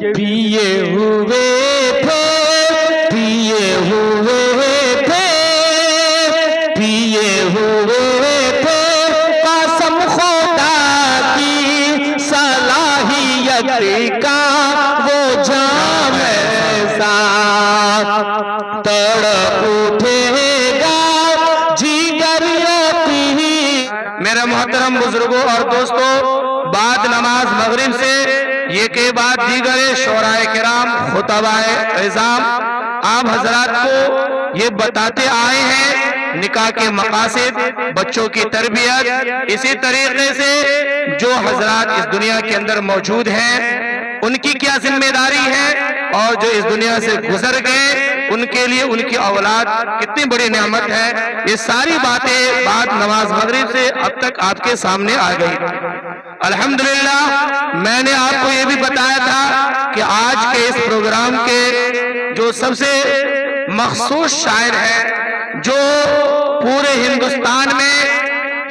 पिए हुए थे, पिए हुए थे, पिए हुए थे, कसम खुदा की सलाहियत का वो जाम ऐसा तड़प उठेगा जिगर यतीम। मेरे मोहतरम बुजुर्गों और दोस्तों, बाद नमाज मगरिब से ये के बाद दीगर शोराए किराम खुतबाए इज़ाम आप हजरात को ये बताते आए हैं निकाह के मकासद, बच्चों की तरबियत। इसी तरीके से जो हजरात इस दुनिया के अंदर मौजूद हैं उनकी क्या जिम्मेदारी है, और जो इस दुनिया से गुजर गए उनके लिए उनकी औलाद कितनी बड़ी नेमत है। ये सारी बातें बाद नमाज मगरिब से अब तक आपके सामने आ गई। अल्हम्दुलिल्लाह, मैंने आपको ये भी बताया था कि आज के इस प्रोग्राम के जो सबसे मखसूस शायर हैं, जो पूरे हिंदुस्तान में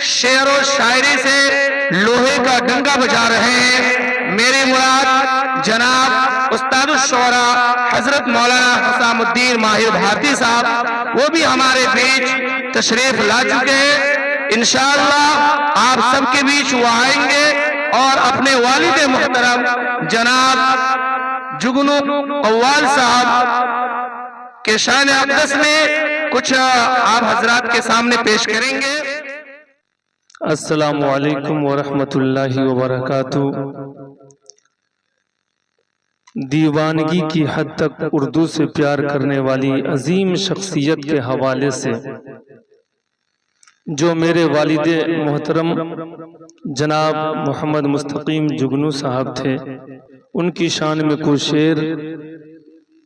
शेर और शायरी से लोहे का डंका बजा रहे हैं, मेरी मुराद जनाब उस्तादुश्शोरा हजरत मौलाना हुसामुद्दीन माहिर भारती साहब, वो भी हमारे बीच तशरीफ ला चुके हैं। इंशाअल्लाह आप सबके बीच वो आएंगे और अपने वालिद मुहतरम जनाब जुगनू अव्वाल साहब के शान अक़दस में कुछ आप हजरात के सामने पेश करेंगे। अस्सलामु अलैकुम वरहमतुल्लाहि वबरकातुहू। दीवानगी की हद तक उर्दू से प्यार करने वाली अजीम शख्सियत के हवाले से जो मेरे वालिदे मोहतरम जनाब मोहम्मद मुस्तकीम जुगनू साहब थे, उनकी शान में कुछ शेर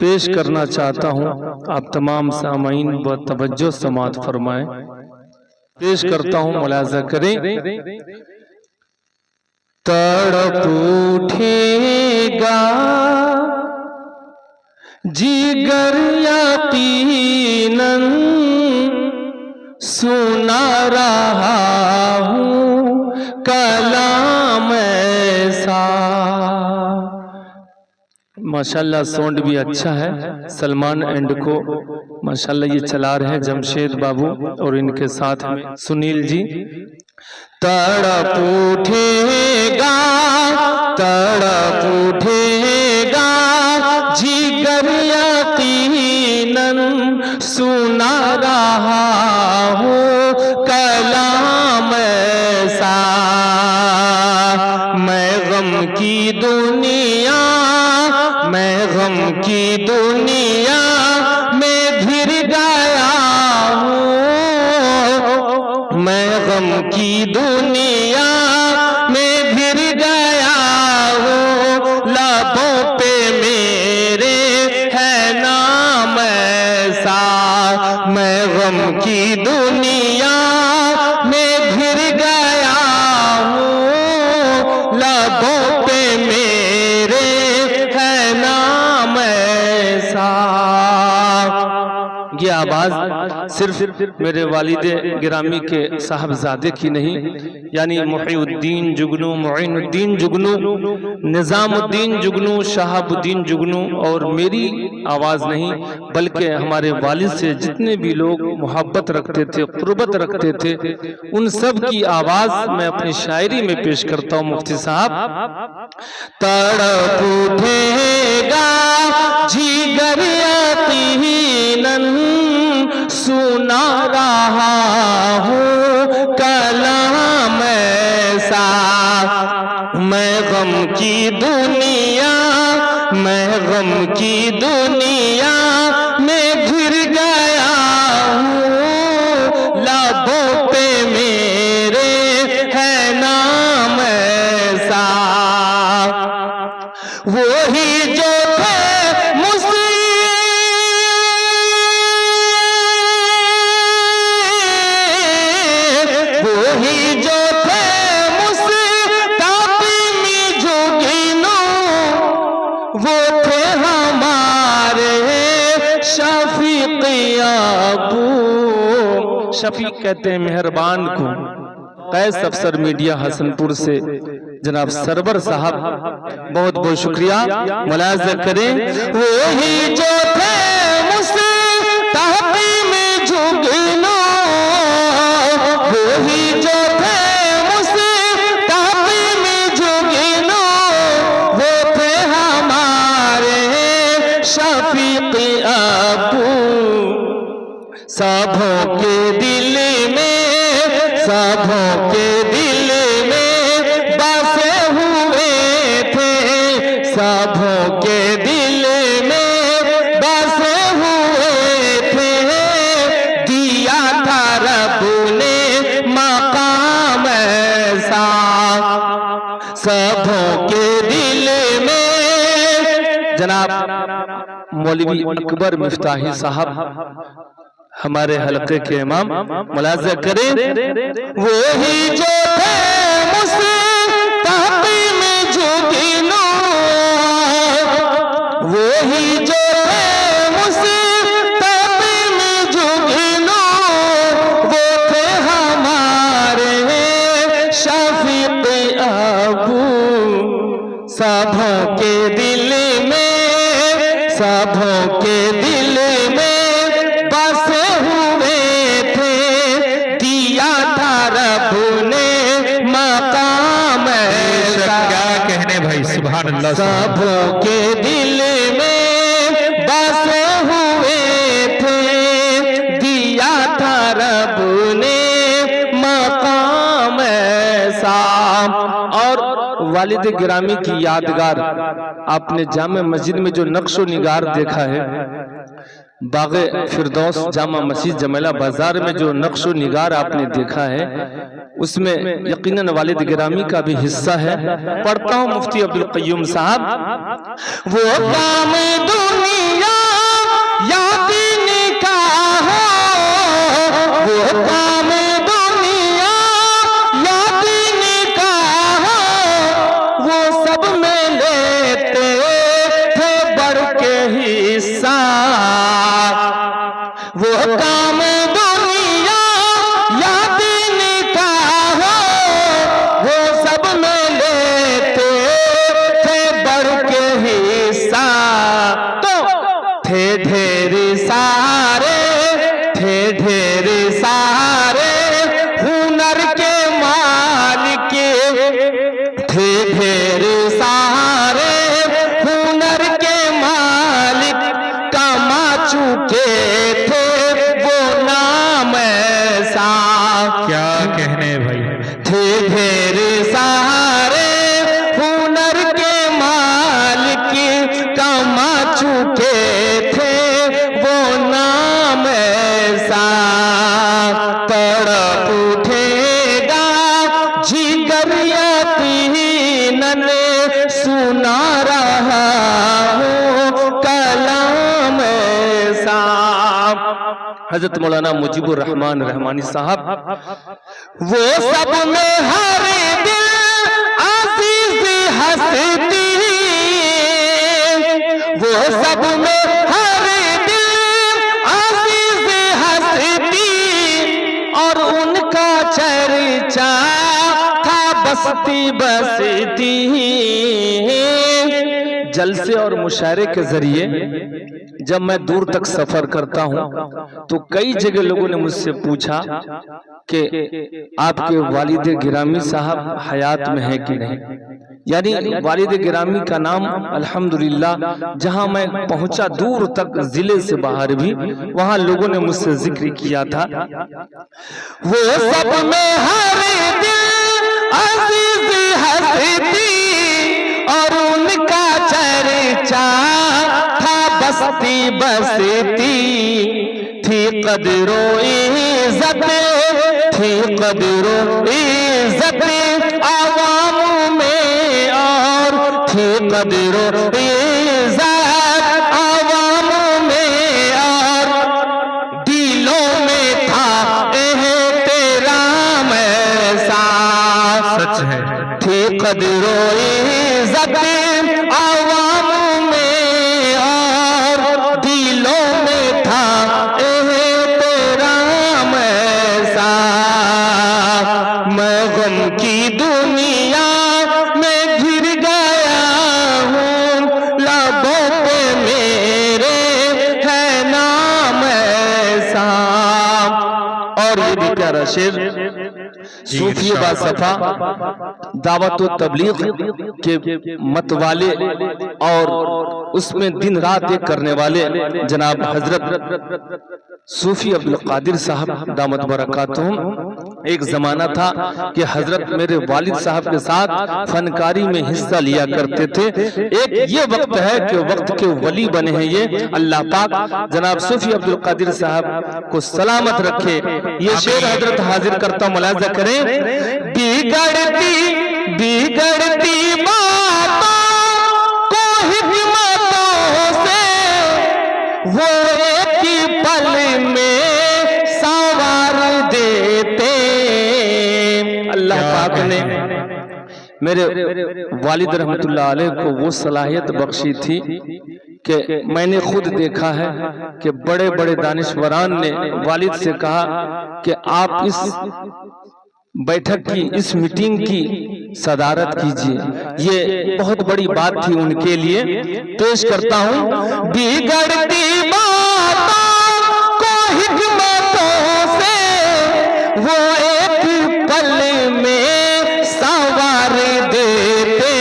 पेश करना चाहता हूँ। आप तमाम सामाईन व तवज्जो समात फरमाएं। पेश करता हूँ, मुलाजा करें। तड़प उठेगा जिगर यकीनन, सुना रहा हूँ कलाम ऐसा। माशाल्लाह साउंड भी अच्छा है। सलमान एंड को माशाल्लाह ये चला रहे हैं जमशेद बाबू और इनके साथ में सुनील जी। तड़प उठेगा, तड़प उठेगा जिगर यकीनन, सुना रहा हूँ कलाम ऐसा। मैं गम की दुनिया, मैं गम की दुनिया में घिर गया हूँ, मैं गम की दुनिया में घिर गया हूँ। लबों पे मेरे है नाम ऐसा, मैं गम की दुनिया में घिर गया हूँ। लबों पे मेरे है नाम ऐसा। ये आवाज सिर्फ मेरे वालिदे गिरामी के साहबजादे की नहीं, यानी मुहीउद्दीन जुगनू, मुईनुद्दीन जुगनू, निजामुद्दीन जुगनू, शहाबुद्दीन जुगनू और मेरी आवाज नहीं, बल्कि हमारे वालिद से जितने भी लोग मोहब्बत रखते थे, कुर्बत रखते थे, उन सब की आवाज मैं अपनी शायरी में पेश करता हूँ। मुफ्ती साहब, तड़प उठेगा जिगर यकीनन, सुना रहा हूँ कलाम ऐसा। मैं गम की दुनिया, मैं गम की दुनिया में घिर गया हूँ। लबों पे मेरे है नाम ऐसा। वही जो थे शफीक कहते हैं मेहरबान को। कैस अफसर मीडिया हसनपुर से जनाब सरवर साहब, बहुत बहुत शुक्रिया। मुलाज़ा करें, वही जो थे मुस्ताक़ी में जुगनू, वही जो थे मुस्ताक़ी में जुगनू, वो थे हमारे शफीक़ अबू। सबों के दिल में, सबों के दिल में बसे हुए थे, सबों के दिल में बसे हुए थे। दिया था रब ने मकाम ऐसा, सबों के दिल में। जनाब मौलवी अकबर मिफ्ताही साहब हमारे हलके के इमाम, मुलाज़ा करें, वही जो थे मुस्ताक़ी में जुगनू, वही जो थे मुस्ताक़ी में जुगनू, वो थे हमारे शफीक़ अबू। सबों के दिल में, सबों के दिल में बसे हुए थे। दिया था रब ने मकाम ऐसा। क्या कहने भाई, सुभान अल्लाह। सबों के दिल में बसे हुए थे, दिया था रब ने मकाम ऐसा। और वालिद गिरामी की यादगार, आपने जामे मस्जिद में जो नक्शो निगार देखा है, बाग़े फिरदौस जामा मस्जिद जमेला बाजार में जो नक्शो निगार आपने देखा है, उसमें यकीनन वालिद गिरामी का भी हिस्सा है। पढ़ता हूँ मुफ्ती अब्दुल क़य्यूम साहब, वो काम दुनिया या दीन का हो, वो काम दुनिया या दीन का हो, वो सब में लेते थे बढ़ के हिस्सा। वो काम दुनिया या दीन का हो, वो सब में लेते थे बढ़ के हिस्सा। तो थे ढेर सारे, थे ढेर सारे हुनर के मालिक, थे ढेर सारे हुनर के मालिक, कमा चुके थे वो नाम ऐसा। क्या कहने भाई। थे ढेर सारे हुनर के मालिक, कमा चुके थे वो नाम ऐसा। तड़प उठेगा जिगर यकीनन, सुना रहा हूँ कलाम ऐसा। हजरत मौलाना मुजीबुर रहमान रहमानी साहब, वो सब में हर दिल अजीज हस्ती, वो सब में हर दिल अजीज हस्ती, और उनका चर्चा था बसती बसती। जलसे और मुशायरे के जरिए जब मैं दूर तक सफर करता हूँ तो कई जगह लोगों ने मुझसे पूछा कि आपके वालिद गिरामी साहब हयात में है कि नहीं। यानी वालिद गिरामी का नाम अल्हम्दुलिल्लाह जहां मैं पहुंचा दूर तक जिले से बाहर भी, वहां लोगों ने मुझसे जिक्र किया था। वो सब में हर दिल अजीज हस्ती, और उनका चर्चा था बसती बसती। थी कदरो इज्जत, थी कदरो इज्जत आवाम में, और थी कदरो इज्जत आवाम में, और दिलों में था एहतराम ऐसा। सच है। थी कदरो इज्जत आवाम में, और दिलों में था एहतराम ऐसा। मैं गम की दुनिया मेरा शेर सूफी बासफा दावत व तबलीग के मतवाले और उसमें दिन रात एक करने वाले जनाब हजरत सूफी अब्दुल कादिर साहब दामत बरकातुहुम। एक जमाना था कि हजरत मेरे वालिद साहब के साथ फनकारी में हिस्सा लिया करते थे। एक ये वक्त है कि वक्त के वली बने हैं ये। अल्लाह पाक जनाब सूफी अब्दुल कादिर साहब को सलामत रखे। ये शेर हजरत हाजिर करता मुलाजा करें। बिगड़ती बातों को हिकमतों से वो एक ही पल में संवार देते। अल्लाह पाक ने मेरे वालिद रहमतुल्लाह अलैह को वो सलाहियत बख्शी थी कि मैंने खुद देखा है कि बड़े बड़े दानिशवरान ने वालिद से कहा कि आप इस बैठक की, इस मीटिंग की सदारत कीजिए। ये बहुत बड़ी बात थी उनके लिए। पेश करता हूं। बिगड़ती बातों को हिकमतों से वो एक पल में संवार देते।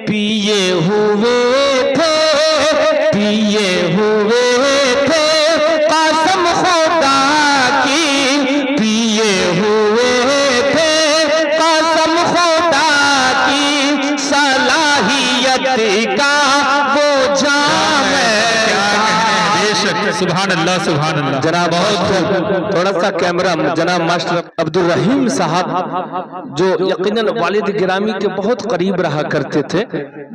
पिए हुए थे कसम खुदा की, पिए हुए थे कसम खुदा की, सलाहियत का वो जाम है। सुभान अल्लाह सुभान अल्लाह। जनाब बहुत थोड़ा सा कैमरा जनाब मास्टर अब्दुल रहीम साहब जो यकीनन वालिद गिरामी के बहुत करीब रहा करते थे।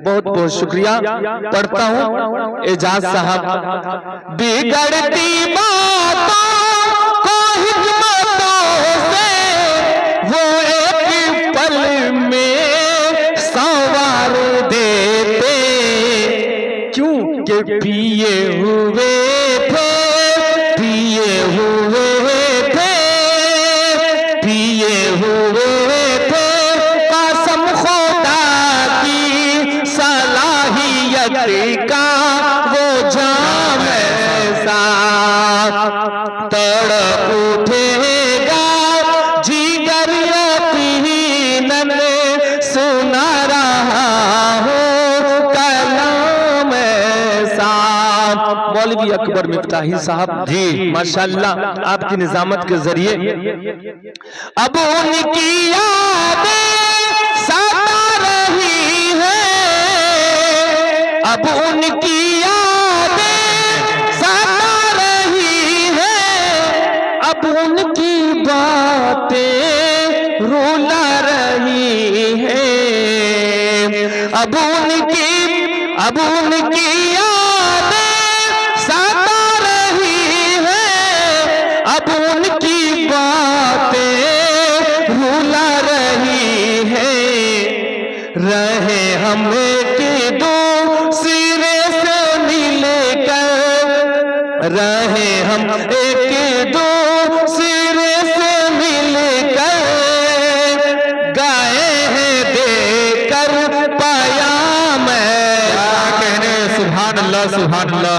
बहुत बहुत शुक्रिया। पढ़ता हूँ एजाज साहब। बिगड़ती बातों को हिकमतों से वो एक पल में संवार देते। क्यों के पिए हुए थे कसम खुदा की, सलाहियत का वो जाम ऐसा तड़प उठेगा जिगर यकीनन सुना रहा हूँ कलाम ऐसा। मौलवी अकबर मिफ्ताही साहब जी माशाल्लाह आपकी निजामत के जरिए अब उनकी यादें सता रही है, अब उनकी यादें सता रही है, अब उनकी बातें रुला रही है, अब उनकी यादें सता रही है, अब उनकी बातें रुला रही है। रहे हम एक दूसरे से मिलकर, रहे हम एक दूसरे से मिलकर, गाए हैं देकर पयाम। कहने सुभान अल्लाह सुभान अल्लाह।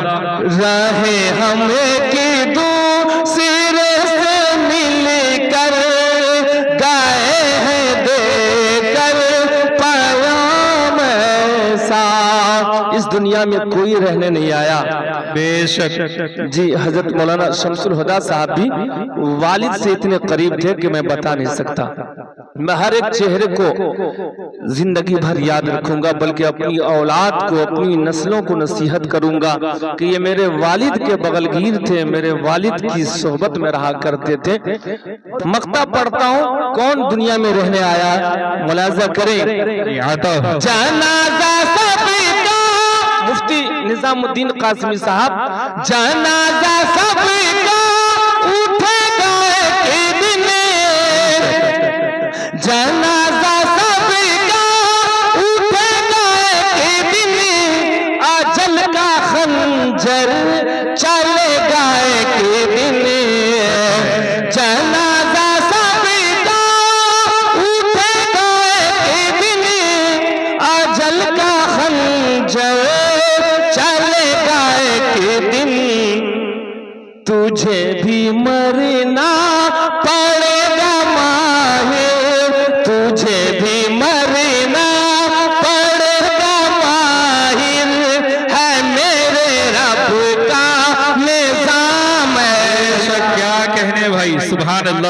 रहे हम एक दूसरे से मिलकर, गाए हैं देकर पयाम ऐसा। इस दुनिया में कोई रहने नहीं आया बेशक जी। हजरत मौलाना शमसुल हुदा साहब भी वालिद से इतने करीब थे कि मैं बता नहीं सकता। मैं हर एक चेहरे को जिंदगी भर याद रखूंगा, बल्कि अपनी औलाद को, अपनी नस्लों को नसीहत करूंगा कि ये मेरे वालिद के बगलगीर थे, मेरे वालिद की सोहबत में रहा करते थे। मक्ता पढ़ता हूँ, कौन दुनिया में रहने आया मुलाजा करें। जनाजा सबका, मुफ्ती निजामुद्दीन कासिमी साहब। जनाजा सबका उठेगा एक दिन, जनाजा सबका उठेगा एक दिन, अजल का खंजर चलेगा एक दिन। जनाजा सबका उठेगा एक दिन, अजल का खंजर चलेगा एक दिन।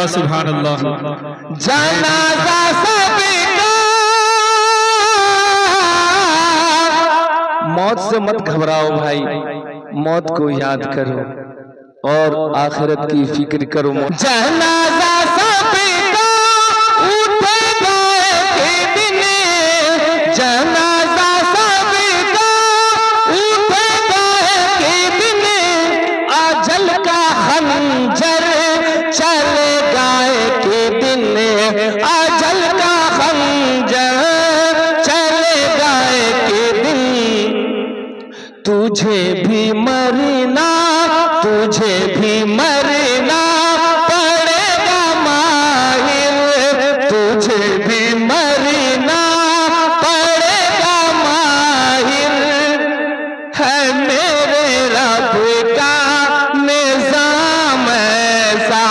अल्लाह सुभान अल्लाह। जनाजा सबका, मौत से मत घबराओ भाई, मौत को याद करो और आखिरत की फिक्र करो। जनाजा सबका उठेगा एक दिन, जनाजा सबका उठेगा एक दिन, अजल का खंजर चलेगा एक दिन, अजल का खंजर चलेगा एक दिन। तुझे भी मरना, तुझे भी मरना पड़ेगा माहिर, तुझे भी मरना पड़ेगा माहिर, है मेरे रब का निजाम ऐसा,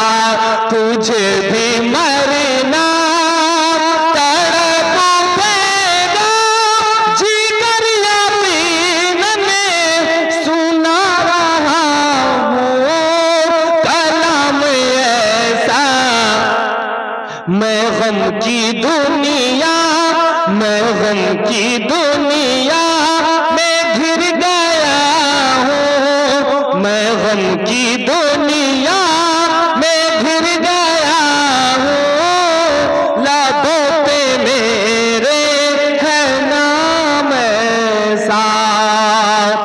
तुझे भी मरना तड़प उठेगा जिगर यकीन में, सुना रहा हूँ कलाम ऐसा। मैं गम की दुनिया, मैं गम की दुनिया